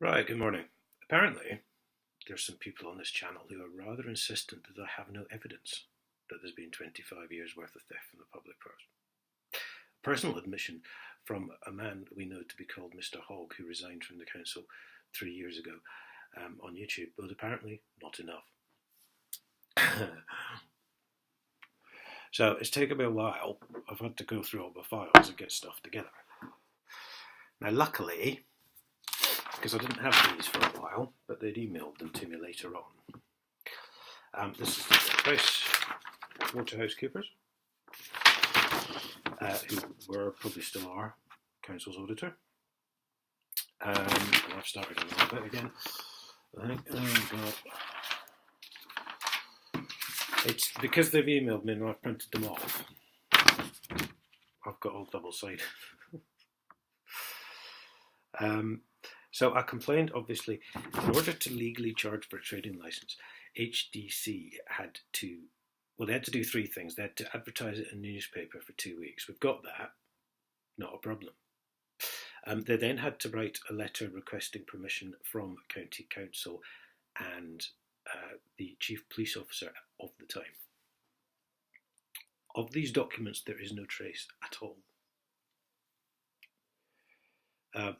Right, good morning. Apparently, there's some people on this channel who are rather insistent that I have no evidence that there's been 25 years worth of theft from the public purse. Personal admission from a man we know to be called Mr. Hogg, who resigned from the council 3 years ago on YouTube, but apparently not enough. So it's taken me a while. I've had to go through all the files and get stuff together. Now, luckily, because I didn't have these for a while, but they'd emailed them to me later on. This is the Waterhouse Coopers, who were, probably still are, council's auditor. I've started a little bit again. I think, oh God. It's because they've emailed me and I've printed them off. I've got all double-sided. So I complained, obviously, in order to legally charge for a trading licence, HDC had to, they had to do three things. They had to advertise it in the newspaper for 2 weeks. We've got that, not a problem. They then had to write a letter requesting permission from County Council and the Chief Police Officer of the time. Of these documents, there is no trace at all.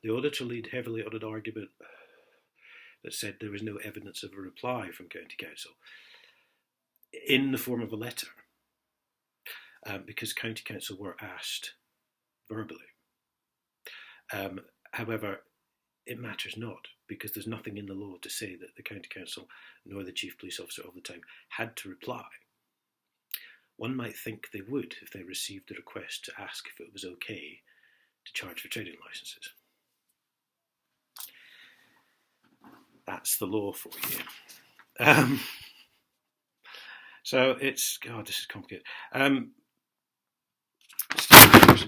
The auditor leaned heavily on an argument that said there was no evidence of a reply from County Council in the form of a letter, because County Council were asked verbally. However, it matters not, because there's nothing in the law to say that the County Council nor the Chief Police Officer of the time had to reply. One might think they would if they received a request to ask if it was okay to charge for trading licences. That's the law for you. So it's, God, this is complicated. Person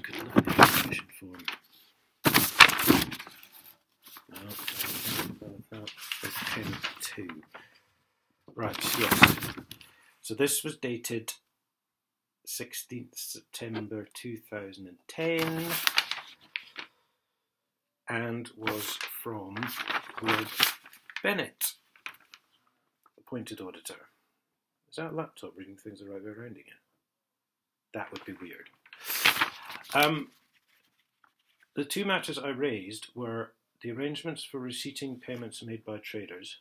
could look at the application form. No, pen 2. Right, yes. So this was dated 16th September 2010 and was from Lord Bennett, appointed auditor. Is that a laptop reading things the right way around again? That would be weird. The two matters I raised were the arrangements for receipting payments made by traders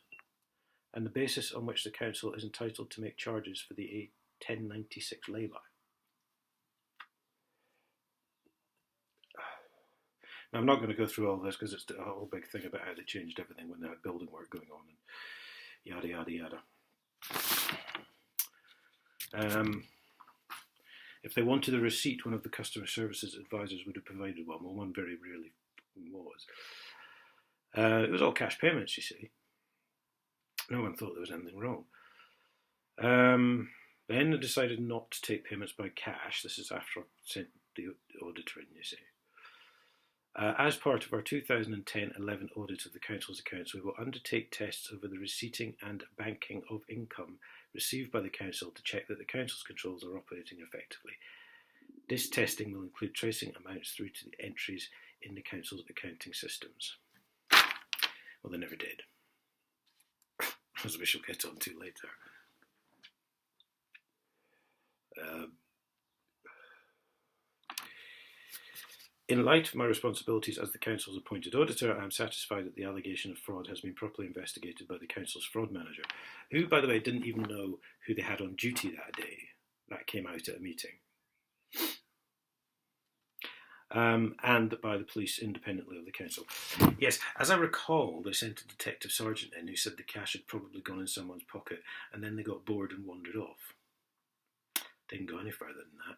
and the basis on which the council is entitled to make charges for the 1096 lay-by. Now, I'm not going to go through all this because it's a whole big thing about how they changed everything when they had building work going on and yada, yada, yada. If they wanted a receipt, one of the customer services advisors would have provided one. Well, one very rarely was. It was all cash payments, you see. No one thought there was anything wrong. Then they decided not to take payments by cash. This is after I sent the auditor in, you see. As part of our 2010-11 audit of the Council's accounts, we will undertake tests over the receipting and banking of income received by the Council to check that the Council's controls are operating effectively. This testing will include tracing amounts through to the entries in the Council's accounting systems. Well, they never did, as we shall get on to later. In light of my responsibilities as the Council's appointed auditor, I am satisfied that the allegation of fraud has been properly investigated by the Council's fraud manager, who, by the way, didn't even know who they had on duty that day. That came out at a meeting. And by the police independently of the council. Yes, as I recall, they sent a detective sergeant in who said the cash had probably gone in someone's pocket, and then they got bored and wandered off. Didn't go any further than that.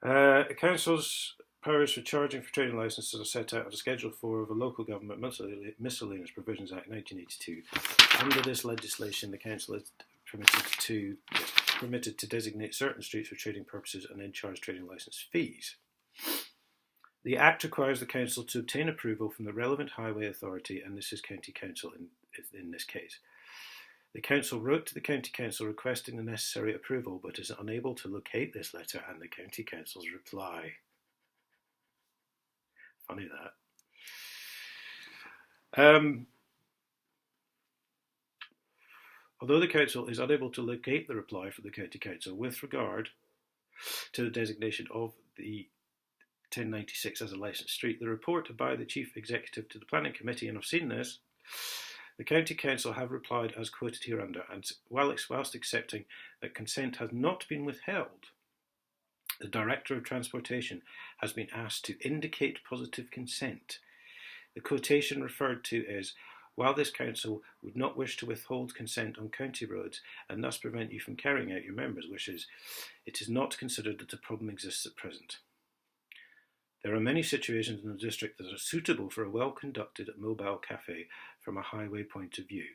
The Council's powers for charging for trading licences are set out on Schedule 4 of the Local Government Miscellaneous Provisions Act 1982. Under this legislation, the Council is permitted to designate certain streets for trading purposes and then charge trading licence fees. The Act requires the Council to obtain approval from the relevant highway authority, and this is County Council in this case. The council wrote to the county council requesting the necessary approval, but is unable to locate this letter and the county council's reply. Funny that. Although the council is unable to locate the reply from the county council with regard to the designation of the 1096 as a licensed street, the report by the chief executive to the planning committee, and I've seen this, the county council have replied as quoted hereunder, and whilst accepting that consent has not been withheld, the Director of Transportation has been asked to indicate positive consent. The quotation referred to is, while this council would not wish to withhold consent on county roads and thus prevent you from carrying out your members' wishes, it is not considered that a problem exists at present. There are many situations in the district that are suitable for a well-conducted mobile cafe from a highway point of view.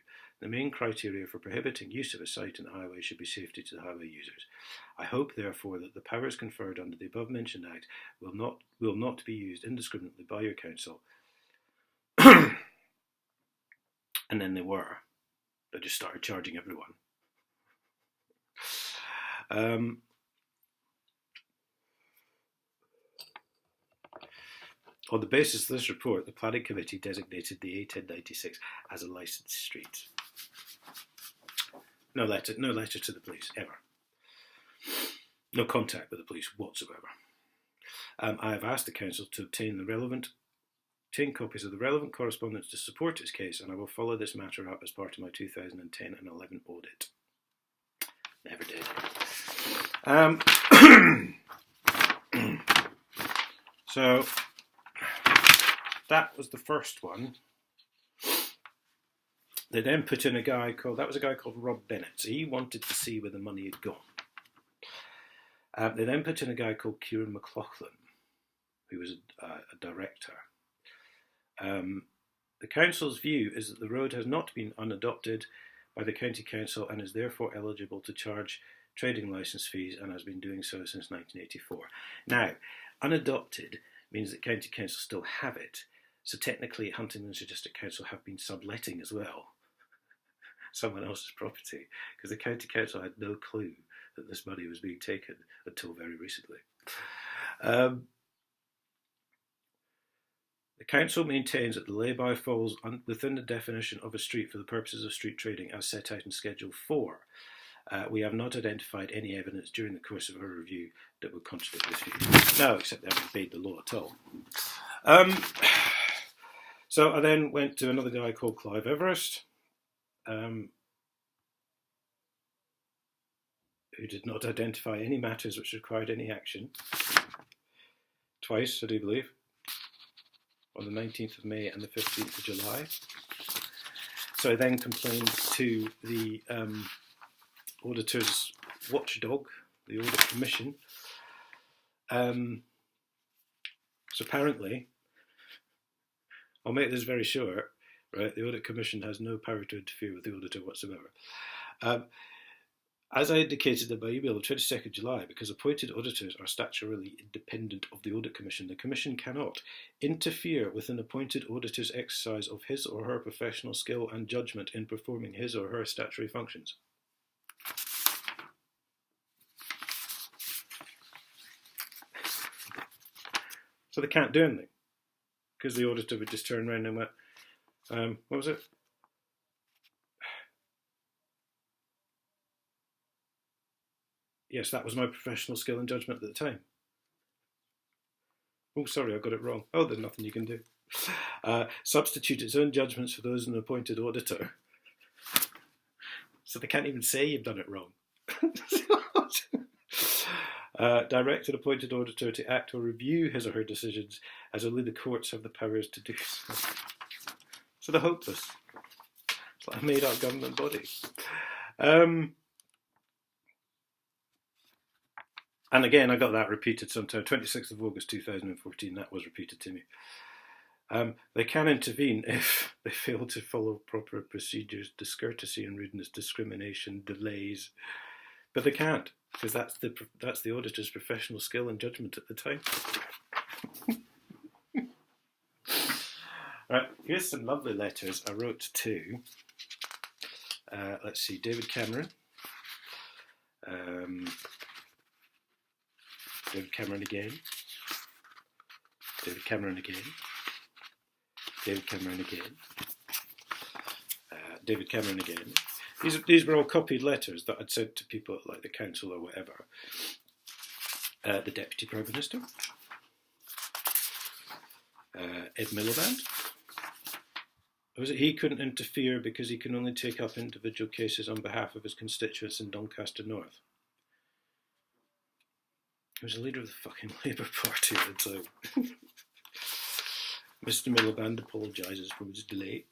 The main criteria for prohibiting use of a site in the highway should be safety to the highway users. I hope, therefore, that the powers conferred under the above-mentioned Act will not be used indiscriminately by your council. And then they were. They just started charging everyone. On the basis of this report, the planning committee designated the A1096 as a licensed street. No letter to the police, ever. No contact with the police whatsoever. I have asked the council to obtain copies of the relevant correspondence to support its case, and I will follow this matter up as part of my 2010 and 11 audit. Never did. So that was the first one. They then put in a guy called Rob Bennett. So he wanted to see where the money had gone. They then put in a guy called Kieran McLaughlin, who was a director. The council's view is that the road has not been unadopted by the county council and is therefore eligible to charge trading licence fees and has been doing so since 1984. Now, unadopted means that county council still have it, so technically Huntingdonshire District Council have been subletting as well someone else's property, because the county council had no clue that this money was being taken until very recently. The council maintains that the lay-by falls within the definition of a street for the purposes of street trading as set out in Schedule 4. We have not identified any evidence during the course of our review that would contradict this view. No, except they haven't obeyed the law at all. So I then went to another guy called Clive Everest, who did not identify any matters which required any action. Twice, I do believe. On the 19th of May and the 15th of July. So I then complained to the auditor's watchdog, the Audit Commission. So apparently, I'll make this very short, right? The Audit Commission has no power to interfere with the auditor whatsoever. As I indicated in my email on 22nd July, because appointed auditors are statutorily independent of the Audit Commission, the Commission cannot interfere with an appointed auditor's exercise of his or her professional skill and judgment in performing his or her statutory functions. So they can't do anything, because the auditor would just turn around and went, what was it? Yes, that was my professional skill and judgment at the time. Oh, sorry, I got it wrong. Oh, there's nothing you can do. Substitute its own judgments for those of an appointed auditor. So they can't even say you've done it wrong. Direct an appointed auditor to act or review his or her decisions, as only the courts have the powers to do so. So they're hopeless. It's like a made-up government body. And again, I got that repeated sometime, 26th of August 2014, that was repeated to me. They can intervene if they fail to follow proper procedures, discourtesy and rudeness, discrimination, delays. But they can't, because that's the auditor's professional skill and judgment at the time. Right, here's some lovely letters I wrote to Let's see, David Cameron. David Cameron again. David Cameron again. David Cameron again. David Cameron again. These were all copied letters that I'd sent to people like the council or whatever. The Deputy Prime Minister. Ed Miliband. Was it he couldn't interfere because he can only take up individual cases on behalf of his constituents in Doncaster North? He was a leader of the fucking Labour Party at the time. Mr. Miliband apologises for his delay.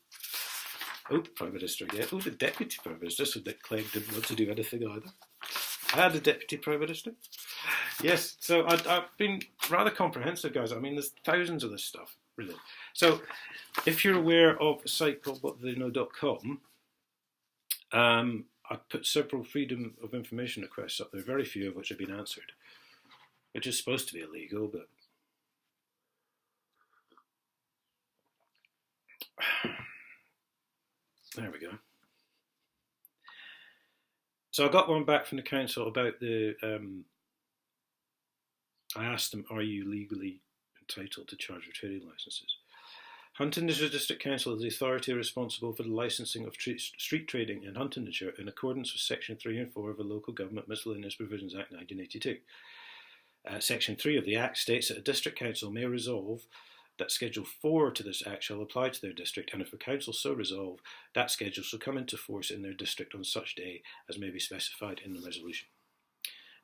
Oh, the Prime Minister again. Oh, the Deputy Prime Minister, so Nick Clegg didn't want to do anything either. I had a Deputy Prime Minister. Yes, so I've been rather comprehensive, guys. I mean, there's thousands of this stuff, really. So, if you're aware of a site called whattheyknow.com, I've put several Freedom of Information requests up there, very few of which have been answered, which is supposed to be illegal, but... There we go. So I got one back from the council about the... I asked them, are you legally entitled to charge for trading licences? Huntingdonshire District Council is the authority responsible for the licensing of street trading in Huntingdonshire in accordance with Section 3 and 4 of the Local Government Miscellaneous Provisions Act 1982. Section 3 of the Act states that a District Council may resolve that Schedule 4 to this Act shall apply to their district, and if a council so resolve, that schedule shall come into force in their district on such day as may be specified in the resolution.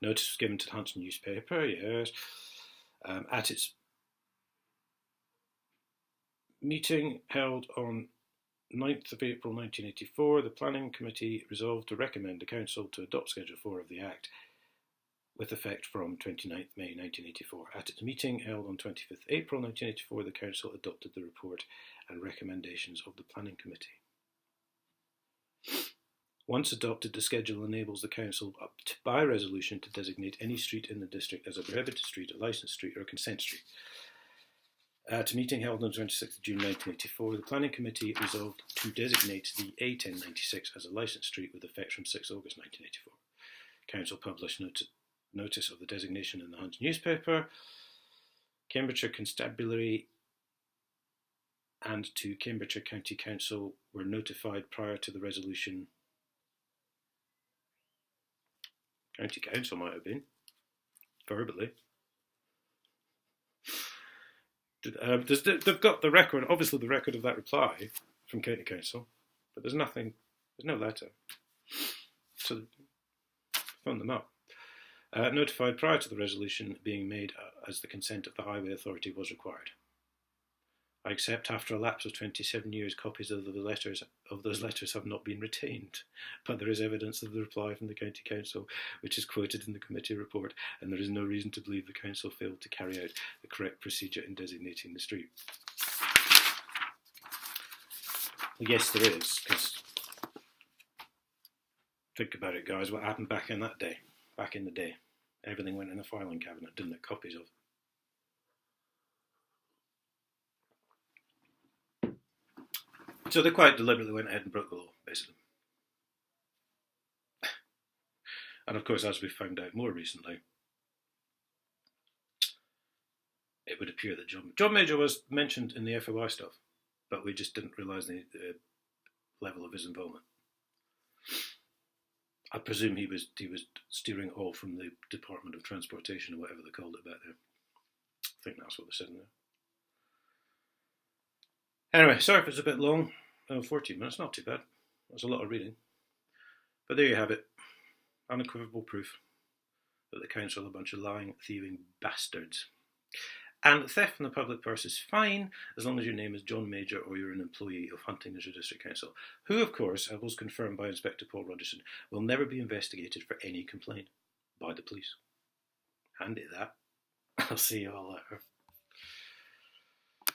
Notice was given to the Huntingdon newspaper, yes, at its meeting held on 9th of April 1984, the Planning Committee resolved to recommend the Council to adopt Schedule 4 of the Act with effect from 29th May 1984. At its meeting held on 25th April 1984, the Council adopted the report and recommendations of the Planning Committee. Once adopted, the schedule enables the Council by resolution to designate any street in the district as a prohibited street, a licensed street or a consent street. At a meeting held on 26th June 1984, the Planning Committee resolved to designate the A1096 as a licensed street with effect from 6 August 1984. Council published notice of the designation in the Hunt newspaper. Cambridgeshire Constabulary and to Cambridgeshire County Council were notified prior to the resolution. County Council might have been, verbally. They've got the record, obviously the record of that reply from County Council, but there's no letter. So, phone them up. Notified prior to the resolution being made as the consent of the Highway Authority was required. I accept after a lapse of 27 years copies of those letters have not been retained, but there is evidence of the reply from the County Council which is quoted in the committee report, and there is no reason to believe the Council failed to carry out the correct procedure in designating the street. Well, yes, there is, because think about it, guys, what happened back in the day. Everything went in a filing cabinet, didn't it? Copies of. So they quite deliberately went ahead and broke the law, basically. And of course, as we found out more recently, it would appear that John Major was mentioned in the FOI stuff, but we just didn't realise the level of his involvement. I presume he was steering all from the Department of Transportation or whatever they called it back there. I think that's what they said in there. Anyway, sorry if it's a bit long. 14 minutes, not too bad. That's a lot of reading. But there you have it. Unequivocal proof that the council are a bunch of lying, thieving bastards. And theft from the public purse is fine as long as your name is John Major or you're an employee of Huntingdonshire District Council, who, of course, as was confirmed by Inspector Paul Rogerson, will never be investigated for any complaint by the police. Handy that. I'll see you all later.